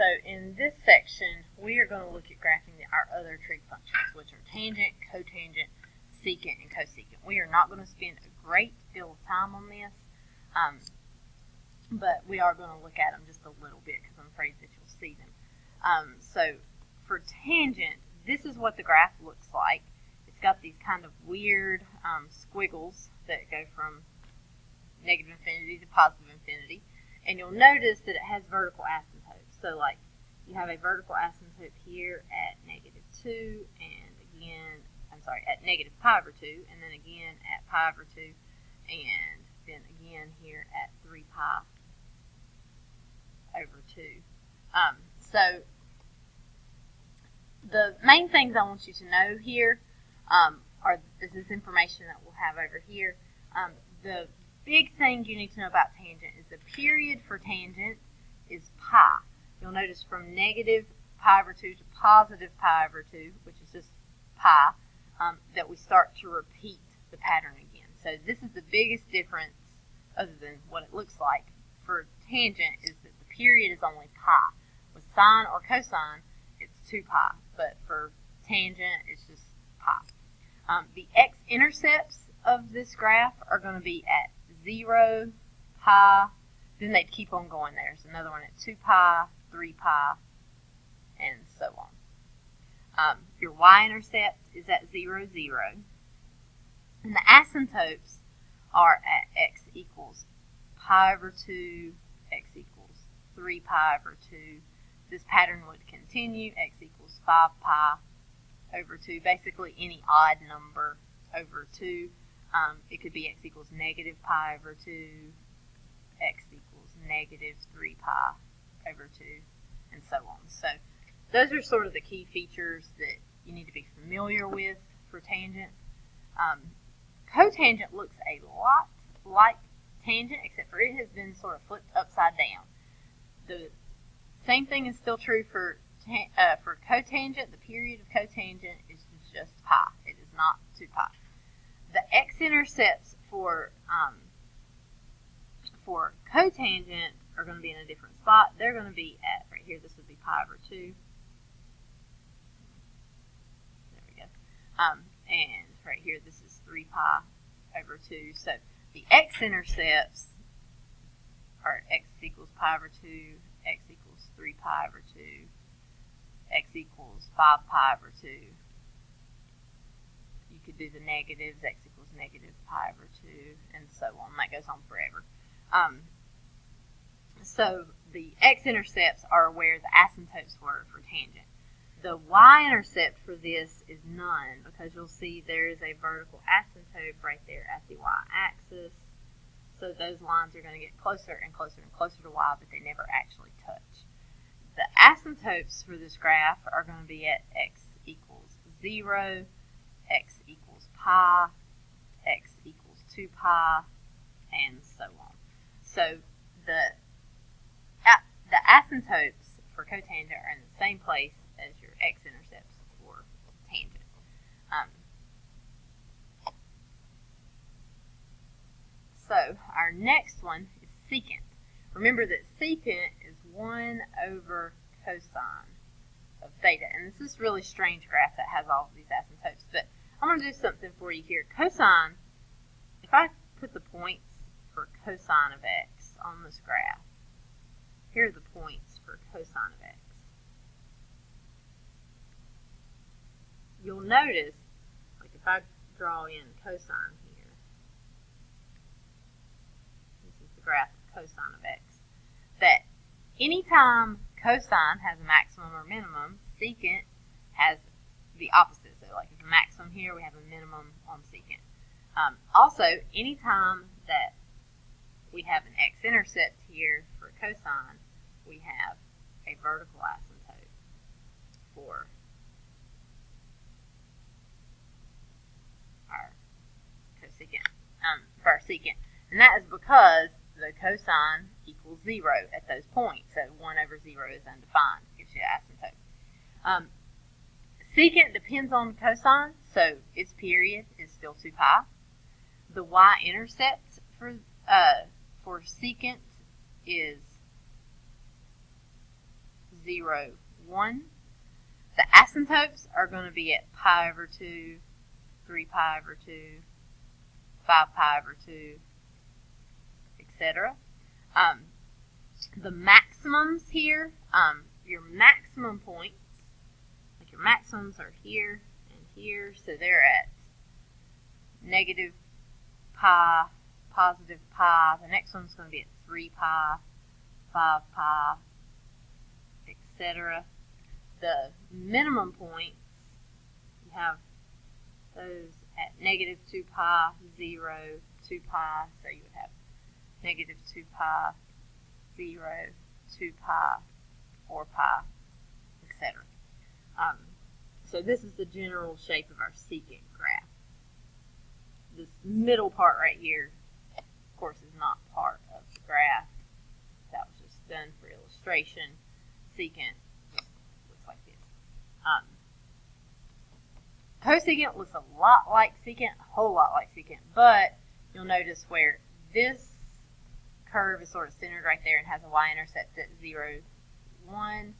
So in this section, we are going to look at graphing our other trig functions, which are tangent, cotangent, secant, and cosecant. We are not going to spend a great deal of time on this, but we are going to look at them just a little bit because I'm afraid that you'll see them. So for tangent, this is what the graph looks like. It's got these kind of weird squiggles that go from negative infinity to positive infinity. And you'll notice that it has vertical asymptotes. So like you have a vertical asymptote here at -2 and again, at negative pi over 2 and then again at pi over 2 and then again here at 3 pi over 2. So the main things I want you to know here is this information that we'll have over here. The big thing you need to know about tangent is the period for tangent is pi. You'll notice from negative pi over 2 to positive pi over 2, which is just pi, that we start to repeat the pattern again. So this is the biggest difference, other than what it looks like, for tangent is that the period is only pi. With sine or cosine, it's 2 pi, but for tangent, it's just pi. The x-intercepts of this graph are going to be at 0, pi, then they'd keep on going. There's another one at 2 pi, 3 pi, and so on. Your y-intercept is at 0, 0. And the asymptotes are at x equals pi over 2, x equals 3 pi over 2. This pattern would continue, x equals 5 pi over 2, basically any odd number over 2. It could be x equals negative pi over 2, x equals negative 3 pi over 2, and so on. So those are sort of the key features that you need to be familiar with for tangent. Cotangent looks a lot like tangent, except for it has been sort of flipped upside down. The same thing is still true for cotangent. The period of cotangent is just pi. It is not 2 pi. The x-intercepts for cotangent are going to be in a different spot. They're going to be at, right here, this would be pi over 2. There we go. And right here, this is 3 pi over 2. So the x-intercepts are x equals pi over 2, x equals 3 pi over 2, x equals 5 pi over 2. You could do the negatives, x equals negative pi over 2, and so on. That goes on forever. So the x-intercepts are where the asymptotes were for tangent. The y-intercept for this is none, because you'll see there is a vertical asymptote right there at the y-axis. So those lines are going to get closer and closer and closer to y, but they never actually touch. The asymptotes for this graph are going to be at x equals 0, x equals pi, x equals 2 pi, and so on. So the asymptotes for cotangent are in the same place as your x-intercepts for tangent. So our next one is secant. Remember that secant is 1 over cosine of theta. And this is a really strange graph that has all of these asymptotes. But I'm going to do something for you here. Cosine, if I put the points for cosine of x on this graph, here are the points for cosine of x. You'll notice, like if I draw in cosine here, this is the graph of cosine of x, that anytime cosine has a maximum or minimum, secant has the opposite. So like if a maximum here, we have a minimum on secant. Also, anytime that we have an x-intercept here for cosine, we have a vertical asymptote for our cosecant, for our secant. And that is because the cosine equals 0 at those points. So 1 over 0 is undefined. Gives you an asymptote. Secant depends on cosine, so its period is still 2 pi. The y-intercept for secant is 0, 1. The asymptotes are going to be at pi over 2, 3 pi over 2, 5 pi over 2, etc. The maximums here, your maximum points, like your maximums are here and here, so they're at negative pi, positive pi. The next one's going to be at 3 pi, 5 pi, etc. The minimum points, you have those at negative 2 pi, 0, 2 pi, so you would have negative 2 pi, 0, 2 pi, 4 pi, etc. So this is the general shape of our secant graph. This middle part right here, of course, is not part of the graph. That was just done for illustration. Secant looks like this. Cosecant looks a lot like secant, a whole lot like secant, but you'll notice where this curve is sort of centered right there and has a y-intercept at 0, 1.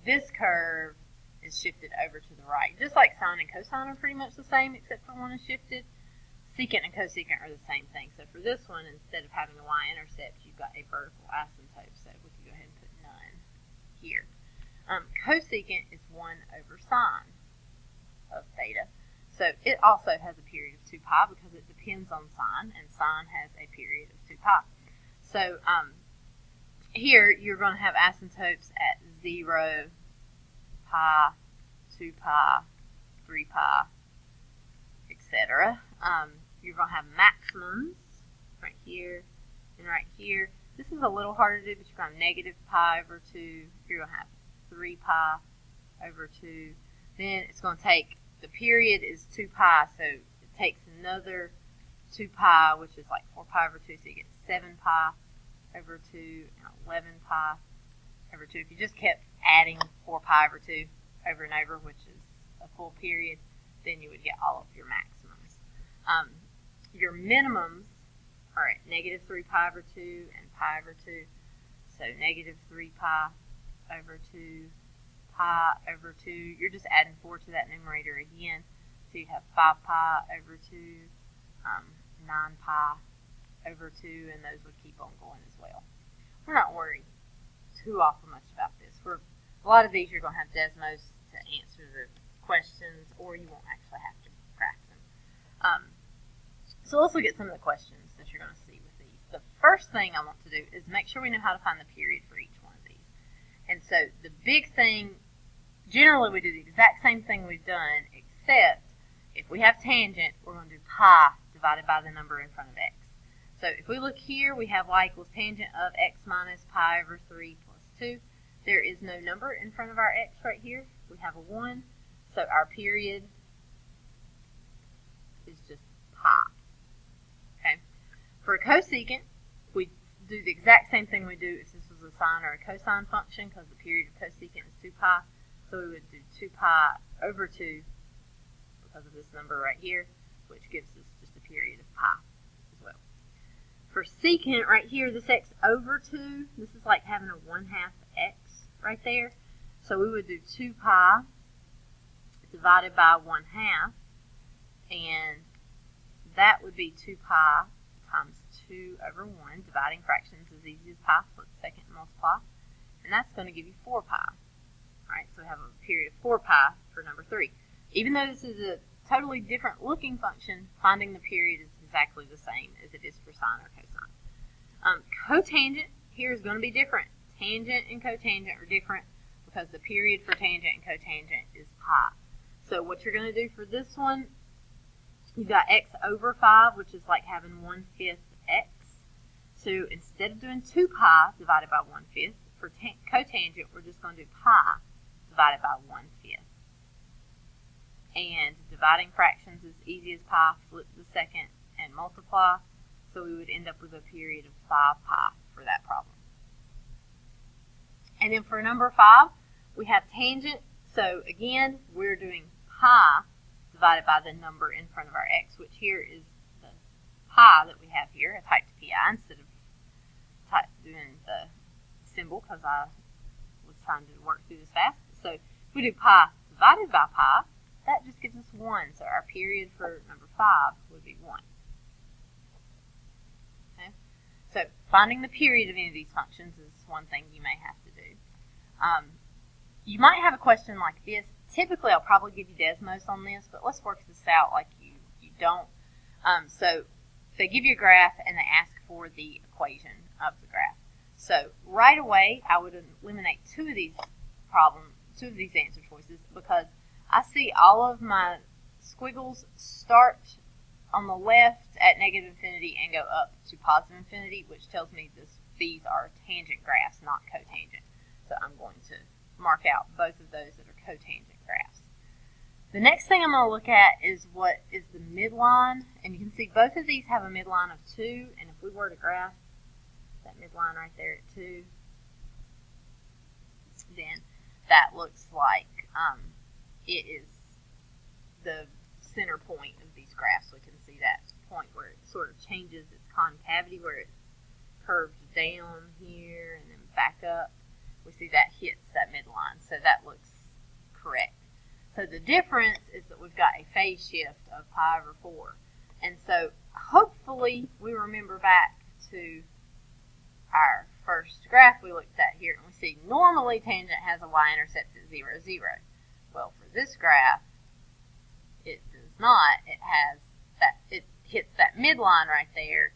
This curve is shifted over to the right. Just like sine and cosine are pretty much the same, except for one is shifted. Secant and cosecant are the same thing. So for this one, instead of having a y-intercept, you've got a vertical asymptote. So we can go ahead and put none here. Cosecant is 1 over sine of theta. So it also has a period of 2 pi because it depends on sine, and sine has a period of 2 pi. So here you're going to have asymptotes at 0, pi, 2 pi, 3 pi, etc. You're going to have maximums right here and right here. This is a little harder to do, but you're going to have negative pi over 2. You're going to have 3 pi over 2. Then it's going to take, the period is 2 pi, so it takes another 2 pi, which is like 4 pi over 2, so you get 7 pi over 2 and 11 pi over 2. If you just kept adding 4 pi over 2 over and over, which is a full period, then you would get all of your maximums. Your minimums are at negative 3 pi over 2 and pi over 2. So negative 3 pi over 2, pi over 2. You're just adding 4 to that numerator again. So you'd have 5 pi over 2, 9 pi over 2, and those would keep on going as well. We're not worried too awful much about this. A lot of these you're going to have Desmos to answer the questions, or you won't actually have to craft them. So let's look at some of the questions that you're going to see with these. The first thing I want to do is make sure we know how to find the period for each one of these. And so the big thing, generally we do the exact same thing we've done, except if we have tangent, we're going to do pi divided by the number in front of x. So if we look here, we have y equals tangent of x minus pi over 3 plus 2. There is no number in front of our x right here. We have a 1. So our period is just pi. Okay. For a cosecant, we do the exact same thing we do if this was a sine or a cosine function, because the period of cosecant is 2 pi. So we would do 2 pi over 2 because of this number right here, which gives us just a period of pi as well. For secant right here, this x over 2, this is like having a 1/2 x right there. So we would do 2 pi divided by 1/2, and that would be 2 pi times 2 over 1. Dividing fractions is easy as pi, split second and multiply. And that's going to give you 4 pi. Right, so we have a period of 4 pi for number 3. Even though this is a totally different looking function, finding the period is exactly the same as it is for sine or cosine. Cotangent here is going to be different. Tangent and cotangent are different because the period for tangent and cotangent is pi. So what you're going to do for this one, you've got x over 5, which is like having 1/5 x. So instead of doing 2 pi divided by 1/5, for cotangent, we're just going to do pi divided by 1/5. And dividing fractions is easy as pi, flip the second and multiply. So we would end up with a period of 5 pi for that problem. And then for number 5, we have tangent. So again, we're doing pi divided by the number in front of our x, which here is the pi that we have here. I typed pi instead of doing the symbol because I was time to work through this fast. So if we do pi divided by pi, that just gives us 1. So our period for number 5 would be 1. Okay? So finding the period of any of these functions is one thing you may have to do. You might have a question like this. Typically, I'll probably give you Desmos on this, but let's work this out like you don't. So they give you a graph and they ask for the equation of the graph. So right away, I would eliminate two of these answer choices, because I see all of my squiggles start on the left at negative infinity and go up to positive infinity, which tells me these are tangent graphs, not cotangent. So I'm going to mark out both of those that are cotangent graphs. The next thing I'm going to look at is what is the midline, and you can see both of these have a midline of 2, and if we were to graph that midline right there at 2, then that looks like it is the center point of these graphs. We can see that point where it sort of changes its concavity, where it curves down here and then back up. We see that hits that midline, so that looks correct. So the difference is that we've got a phase shift of pi over 4. And so hopefully we remember back to our first graph we looked at here, and we see normally tangent has a y-intercept at 0, 0. Well, for this graph, it does not. It hits that midline right there,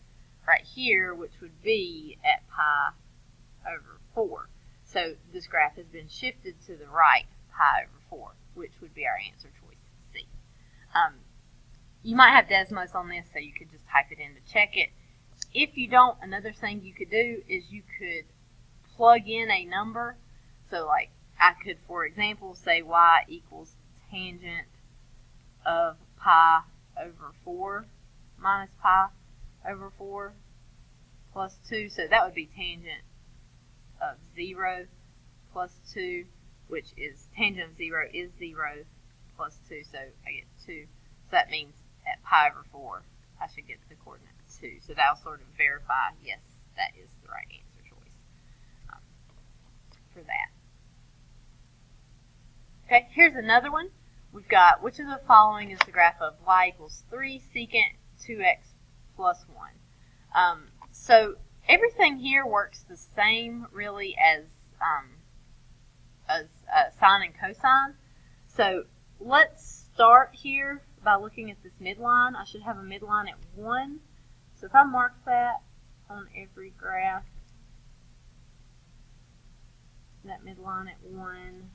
right here, which would be at pi over 4. So this graph has been shifted to the right, pi over 4, which would be our answer choice C. You might have Desmos on this, so you could just type it in to check it. If you don't, another thing you could do is you could plug in a number. So like I could, for example, say y equals tangent of pi over 4 minus pi over 4 plus 2. So that would be tangent of 0 plus 2, which is tangent of 0 is 0 plus 2. So I get 2. So that means at pi over 4, I should get the coordinate 2. So that'll sort of verify, yes, that is the right answer choice for that. Okay, here's another one. We've got, which of the following is the graph of y equals 3 secant 2x plus 1? So everything here works the same, really, as sine and cosine. So let's start here by looking at this midline. I should have a midline at 1. So if I mark that on every graph, that midline at 1,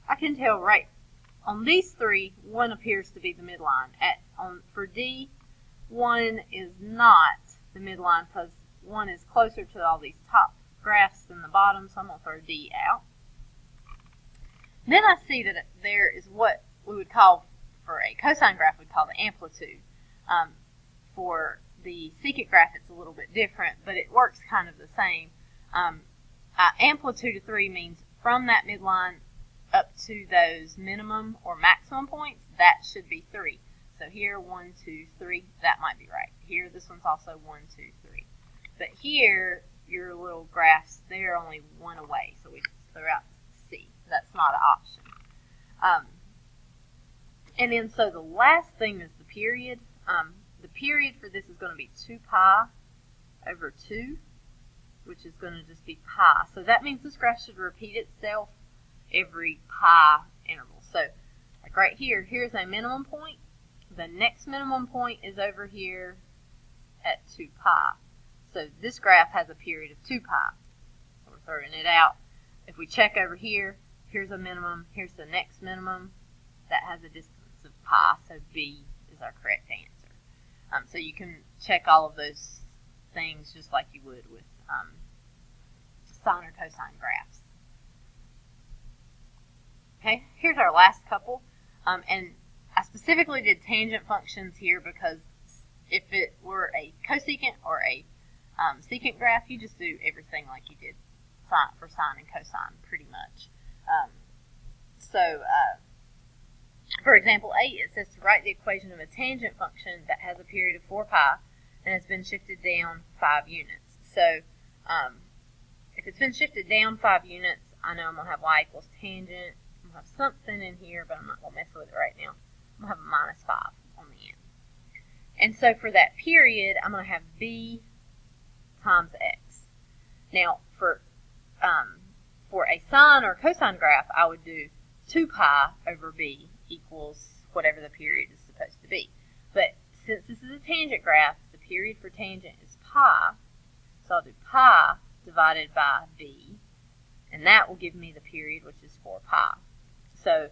I can tell right on these 3, 1 appears to be the midline. For D, 1 is not the midline because 1 is closer to all these top graphs than the bottom, so I'm going to throw D out. Then I see that there is what we would call, for a cosine graph, we'd call the amplitude. For the secant graph, it's a little bit different, but it works kind of the same. Amplitude of 3 means from that midline up to those minimum or maximum points, that should be 3. So here, 1, 2, 3, that might be right. Here, this one's also 1, 2, 3. But here, your little graphs, they're only 1 away, so we just throw out C. That's not an option. And then, so the last thing is the period. The period for this is going to be 2 pi over 2, which is going to just be pi. So that means this graph should repeat itself every pi interval. So, like right here, here's a minimum point. The next minimum point is over here at 2 pi. So this graph has a period of 2 pi. So we're throwing it out. If we check over here, here's a minimum, here's the next minimum. That has a distance of pi, so B is our correct answer. So you can check all of those things just like you would with sine or cosine graphs. Okay, here's our last couple. And I specifically did tangent functions here because if it were a cosecant or a secant graph, you just do everything like you did for sine and cosine, pretty much. For example 8, it says to write the equation of a tangent function that has a period of 4 pi and it's been shifted down 5 units. So if it's been shifted down 5 units, I know I'm going to have y equals tangent. I'm going to have something in here, but I'm not going to mess with it right now. I'm going to have a minus 5 on the end. And so for that period, I'm going to have b times x. Now, for a sine or cosine graph, I would do 2 pi over b equals whatever the period is supposed to be. But since this is a tangent graph, the period for tangent is pi, so I'll do pi divided by b, and that will give me the period, which is 4 pi. So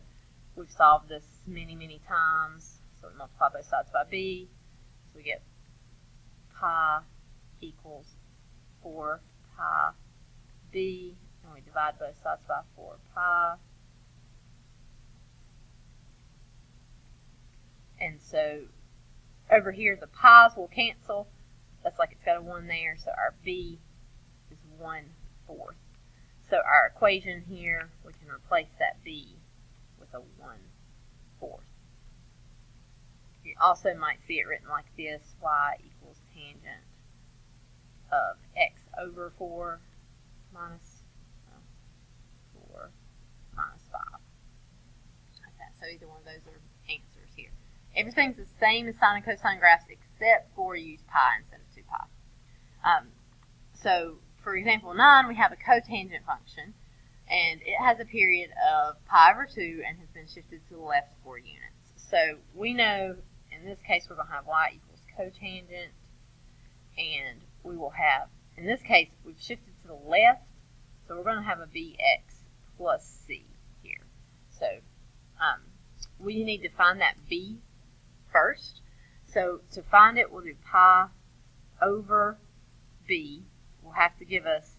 we've solved this many, many times. So we multiply both sides by b, so we get pi equals 4 pi b, and we divide both sides by 4 pi. And so over here, the pi's will cancel. That's like it's got a 1 there, so our b is 1/4. So our equation here, we can replace that b with a 1/4. You also might see it written like this: y equals tangent of x over 4 minus 4 minus 5. Like that. So either one of those are answers here. Everything's the same as sine and cosine graphs except for use pi instead of 2 pi. So for example 9, we have a cotangent function, and it has a period of pi over 2 and has been shifted to the left 4 units. So we know in this case we're going to have y equals cotangent, and we will have, in this case, we've shifted to the left, so we're going to have a bx plus c here. So we need to find that b first. So to find it, we'll do pi over b will have to give us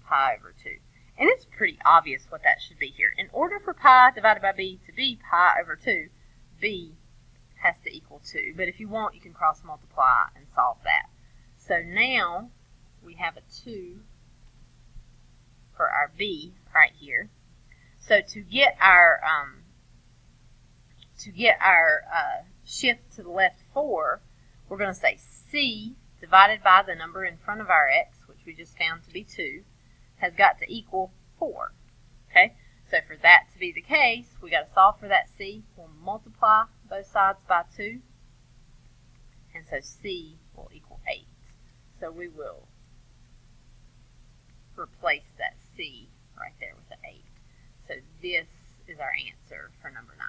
pi over 2. And it's pretty obvious what that should be here. In order for pi divided by b to be pi over 2, b has to equal 2. But if you want, you can cross multiply and solve that. So now we have a 2 for our b right here. So to get our shift to the left 4, we're going to say c divided by the number in front of our x, which we just found to be 2, has got to equal 4. Okay, so for that to be the case, we got to solve for that c. We'll multiply both sides by 2, and so c will equal 8. So we will replace that c right there with an 8. So this is our answer for number 9.